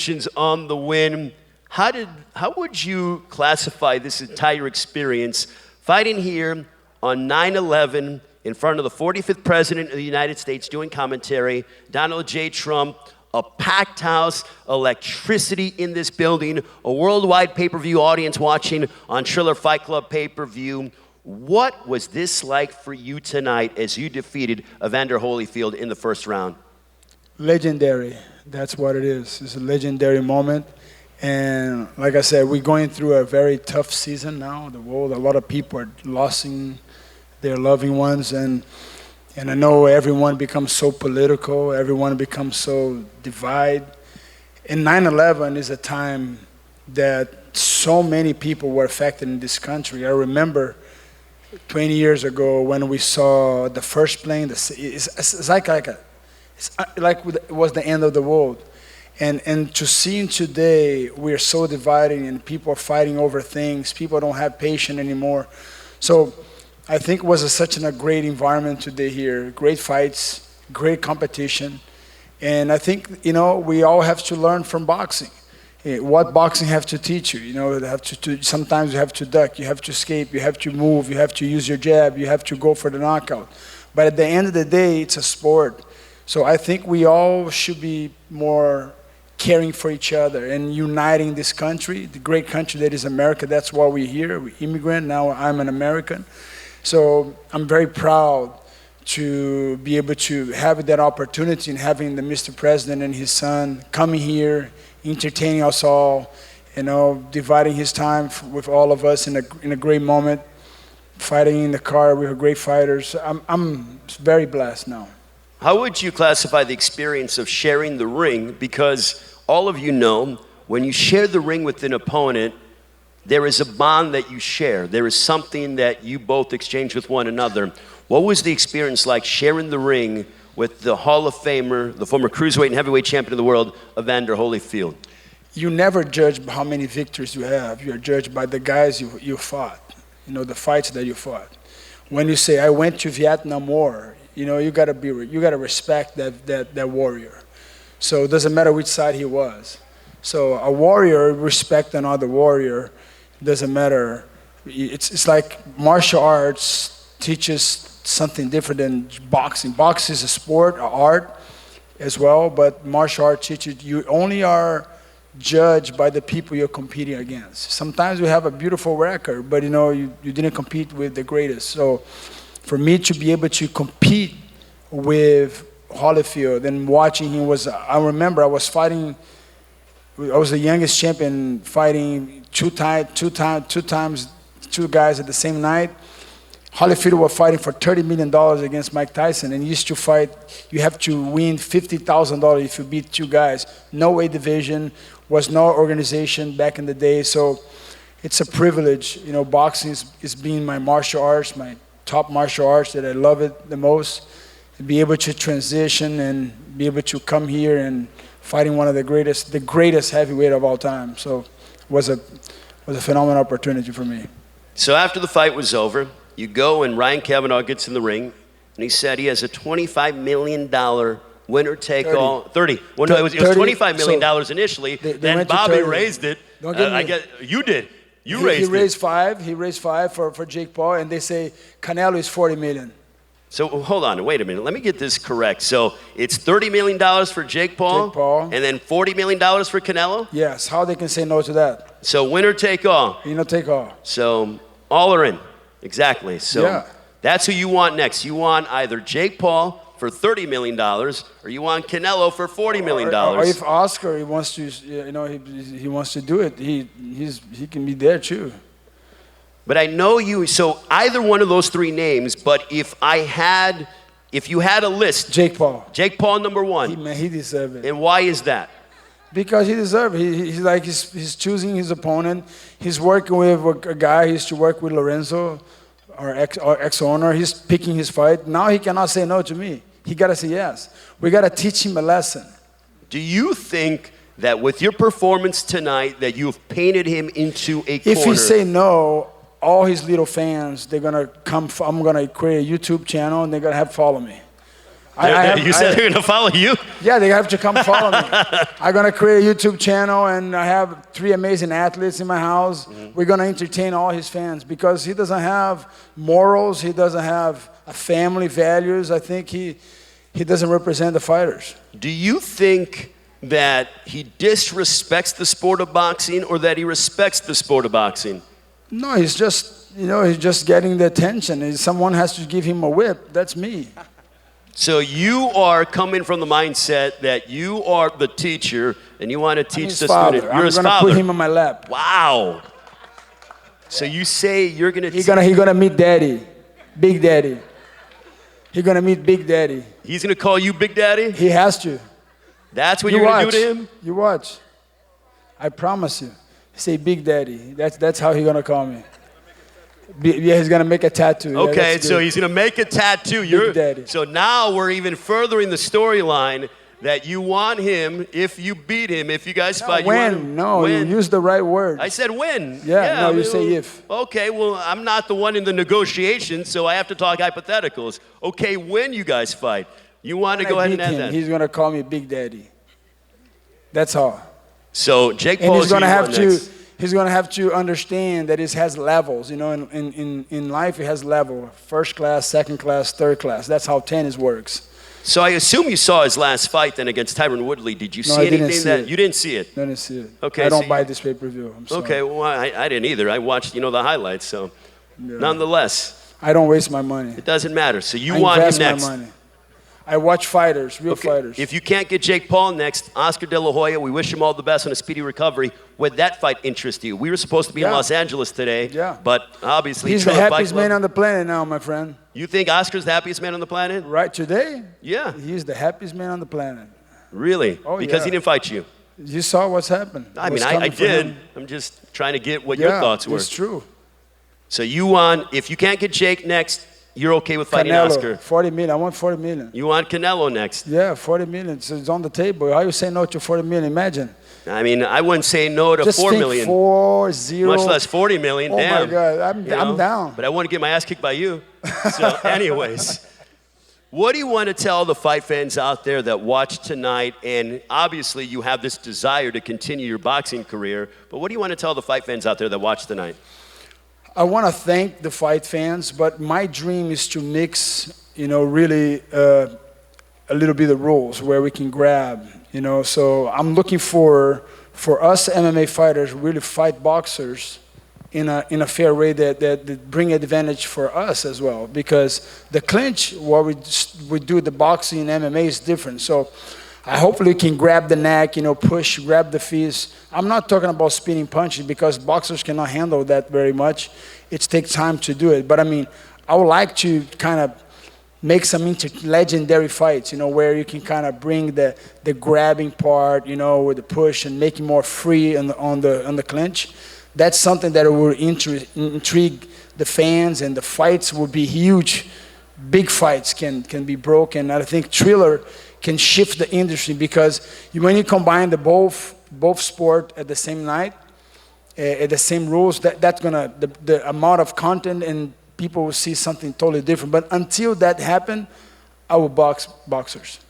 congratulations on the win. How would you classify this entire experience, fighting here on 9/11 in front of the 45th President of the United States doing commentary, Donald J. Trump, a packed house, electricity in this building, a worldwide pay-per-view audience watching on Triller Fight Club pay-per-view. What was this like for you tonight as you defeated Evander Holyfield in the first round? Legendary. That's what it is. It's a legendary moment. And like I said, we're going through a very tough season now. The world, a lot of people are losing their loving ones. And I know everyone becomes so political. Everyone becomes so divided. And 9/11 is a time that so many people were affected in this country. I remember 20 years ago when we saw the first plane. It's like it was the end of the world. And to see today, we are so divided and people are fighting over things. People don't have patience anymore. So I think it was such a great environment today here. Great fights, great competition. And I think, we all have to learn from boxing. What boxing have to teach you. Sometimes you have to duck, you have to escape, you have to move, you have to use your jab, you have to go for the knockout. But at the end of the day, it's a sport. So I think we all should be more caring for each other and uniting this country, the great country that is America. That's why we're here. We're immigrant. Now I'm an American. So I'm very proud to be able to have that opportunity and having the Mr. President and his son coming here, entertaining us all, dividing his time with all of us in a great moment, fighting in the car with great fighters. I'm very blessed now. How would you classify the experience of sharing the ring? Because all of you know, when you share the ring with an opponent, there is a bond that you share. There is something that you both exchange with one another. What was the experience like sharing the ring with the Hall of Famer, the former cruiserweight and heavyweight champion of the world, Evander Holyfield? You never judge how many victories you have. You're judged by the guys you fought, the fights that you fought. When you say, I went to Vietnam War, you gotta respect that warrior. So it doesn't matter which side he was. So a warrior respect another warrior. Doesn't matter. It's like martial arts teaches something different than boxing. Boxing is a sport, an art as well, but martial arts teaches you only are judged by the people you're competing against. Sometimes we have a beautiful record, but you didn't compete with the greatest. So for me to be able to compete with Holyfield and watching him I remember I was fighting, I was the youngest champion fighting two guys at the same night. Holyfield was fighting for $30 million against Mike Tyson, and he used to fight, you have to win $50,000 if you beat two guys. No weight division, was no organization back in the day, so it's a privilege. Boxing is being my martial arts, my top martial arts that I love it the most. To be able to transition and be able to come here and fighting one of the greatest heavyweight of all time. So it was a phenomenal opportunity for me. So after the fight was over, you go and Ryan Kavanaugh gets in the ring, and he said he has a $25 million winner-take-all. 30. Well, no, it was $25 million initially. Then Bobby raised it. You did. You raised it. He raised five for Jake Paul, and they say Canelo is $40 million. So hold on, wait a minute. Let me get this correct. So it's $30 million for Jake Paul, and then $40 million for Canelo? Yes. How they can say no to that? So winner take all. Winner take all. So all are in. Exactly. So that's who you want next. You want either Jake Paul for $30 million, or you want Canelo for $40 million. Or if Oscar he wants to, he wants to do it, he can be there too. But I know you. So either one of those three names. But if you had a list, Jake Paul. Jake Paul number one. He deserves it. And why is that? Because he deserves it. He's choosing his opponent. He's working with a guy. He used to work with Lorenzo, our ex-owner. He's picking his fight. Now he cannot say no to me. He got to say yes. We got to teach him a lesson. Do you think that with your performance tonight that you've painted him into a corner? If he say no, all his little fans, they're going to come. I'm going to create a YouTube channel, and they're going to follow me. You said they're going to follow you? Yeah, they have to come follow me. I'm going to create a YouTube channel, and I have 3 amazing athletes in my house. Mm-hmm. We're going to entertain all his fans because he doesn't have morals. He doesn't have a family values. I think he doesn't represent the fighters. Do you think that he disrespects the sport of boxing or that he respects the sport of boxing? No, he's just, he's just getting the attention. Someone has to give him a whip. That's me. So you are coming from the mindset that you are the teacher and you want to teach the student. You're his father. I'm going to put him on my lap. Wow. So you say you're going to He's going to meet Daddy, Big Daddy. He's going to meet Big Daddy. He's going to call you Big Daddy? He has to. That's what you're going to do to him? You watch. I promise you. Say Big Daddy. That's how he's going to call me. Yeah, he's going to make a tattoo. Okay, yeah, so he's going to make a tattoo. Big Daddy. So now we're even furthering the storyline that you want him, if you beat him, if you guys fight. Win. You use the right word. I said win. Yeah, you say if. Okay, well, I'm not the one in the negotiations, so I have to talk hypotheticals. Okay, when you guys fight, you want to go ahead and end that. He's going to call me Big Daddy. That's all. So Jake Paul is going to have to. He's going to have to understand that it has levels. In life, it has level. First class, second class, third class. That's how tennis works. So I assume you saw his last fight then against Tyron Woodley. Did you see anything that you didn't see it? I didn't see it. Okay, I don't buy this pay-per-view. I'm sorry. Okay, well, I didn't either. I watched, the highlights. So, nonetheless, I don't waste my money. It doesn't matter. So you want him next? I invest my money. I watch fighters, real fighters. If you can't get Jake Paul next, Oscar De La Hoya, we wish him all the best on a speedy recovery. Would that fight interest you? We were supposed to be in Los Angeles today, but obviously he's the happiest man on the planet now, my friend. You think Oscar's the happiest man on the planet? Right today? Yeah. He's the happiest man on the planet. Really? Oh, because he didn't fight you? You saw what's happened. I mean, I did. I'm just trying to get what your thoughts were. It's true. So you want, if you can't get Jake next, you're okay with fighting Canelo, Oscar? 40 million. I want 40 million. You want Canelo next? Yeah, 40 million. So it's on the table. How you say no to 40 million? Imagine. I mean, I wouldn't say no to Just 4 think million. 4-0. Much less 40 million. Oh Damn. my God, I'm down. But I want to get my ass kicked by you. So, anyways, what do you want to tell the fight fans out there that watch tonight? And obviously, you have this desire to continue your boxing career. But what do you want to tell the fight fans out there that watch tonight? I want to thank the fight fans, but my dream is to mix, really a little bit of rules where we can grab, So I'm looking for us MMA fighters really fight boxers in a fair way that bring advantage for us as well. Because the clinch, what we do the boxing and MMA is different. So I hopefully can grab the neck, push, grab the feet. I'm not talking about spinning punches because boxers cannot handle that very much. It takes time to do it. But I mean, I would like to kind of make some legendary fights, where you can kind of bring the grabbing part, with the push and make it more free on the clinch. That's something that will intrigue the fans, and the fights will be huge. Big fights can be broken. I think Thriller can shift the industry because when you combine both sport at the same night, at the same rules, that's gonna the amount of content and people will see something totally different. But until that happens, I will box boxers.